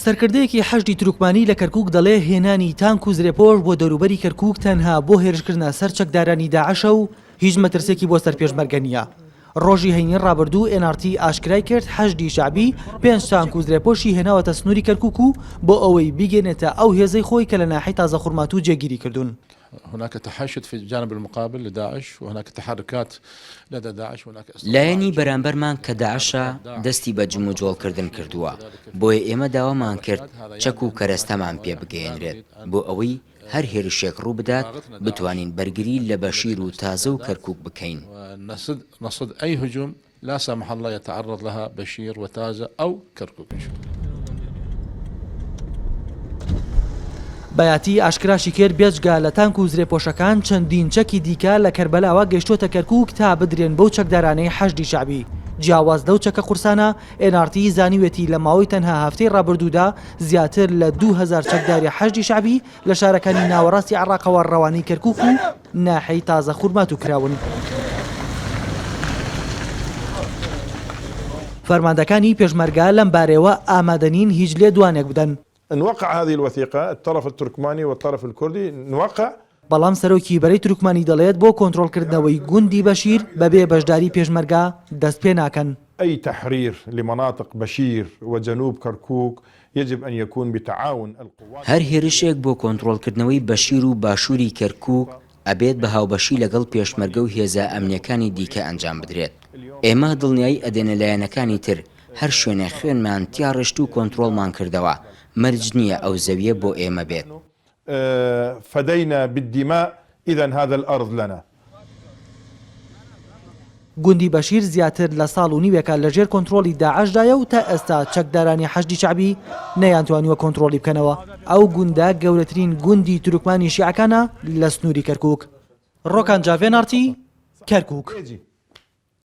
سەرکردەیەکی حەشدی تورکمانی لە کەرکووک دەڵێ هێنانی تانک و زرێپۆش بۆ دەوروبەری کەرکووک تەنها بۆ هێرشکردنە سەر چەکدارانی داعشە و هیچ مەترسێکی بۆ سەرپێشمەرگە نییە. ڕۆژی هەینی ڕابردوو NRT ئاشکرای کرد حەشدی شعبی 5 تانک و زرێپۆشی هێناوەتە سنووری کەرکووک و بۆ ئەوەی بیگەنێتە ئەو هێزەی خۆی کە لە ناحەی تازەخورمات و جێگیری کردوون. هناك تحشد في الجانب المقابل لداعش وهناك تحركات لدى داعش وهناك لایەنی بەرامبەرمان کە داعشە دەستی بە جم و جۆڵکردن کردووە بۆیە ئێمە داوامان کرد چەک و کەرەستەمان پێ بگەێنرێت بۆ ئەوەی هەر هێرشێک ڕوو بدات بتوانین بەرگری لە بەشیر و تازە و کەرکووک بکەین. نصد أي هجوم لا سمح الله يتعرض لها بشير وتازة أو كركوك. بەیاتی ئاشکراشی کرد بێجگا لە تانک و زرێپۆشەکان چەندین چەکی دیکە لە کەربەلاوە گەیشتۆتە کەرکووک تا بدرێن بەو چەکدارانەی حەشدی شعبی. جیاواز لەو چەکە قورسانە NRT زانیوێتی لە ماوەی تەنها هەفتەی ڕابردوودا زیاتر لە 2000 چەکداری حەشدی شعبی لە شارەکانی ناوەڕاستی عێراقەوە ڕەوانەی کەرکووک و ناحەی تازەخورمات و کراون. فەرماندەکانی پێشمەرگا لەم بارەوە ئامادەنین هیچ لێ دوانێک بدەن. نوقع هذه الوثيقة الطرف التركماني والطرف الكردي نوقع. بەڵام سەرۆکی بەرەی تورکمانی دەڵێت بۆ کۆنتڕۆلکردنەوەی گوندی بەشیر بەبێ بەشداری پێشمەرگا دەست پێ ناکەن. أي تحرير لمناطق بشير وجنوب كركوك يجب أن يكون بتعاون القوات. هەر هێرشێک بۆ کۆنتڕۆلکردنەوەی بەشیر و باشووری کەرکووک ئەبێت بە هاوبەشی لەگەڵ پێشمەرگە و هێزە ئەمنیەکانی دیکە ئەنجام بدرێت. ئێمە دڵنیایی ئەدێنە لایەنەکانی تر هەر شوێنە خوێنمان تیاڕشت و کۆنتڕۆڵمان کردەوە. مەرج نییە ئەو زەویە بۆ ئێمە بێت. فدينا بالدماء إذن هذا الأرض لنا. گوندی بەشیر زیاتر لە ساڵ و نیوێکە لەژێر کۆنتڕۆلی داعشدایە و تا ئێستا چەکدارانی حەشدی شعبی نەیانتوانیوە کۆنتڕۆلی بکەنەوە. ئەو گوندە گەورەترین گوندی تورکمانی شیعەکانە لە سنووری کەرکووک. ڕۆکان جاڤێن NRT کەرکووک.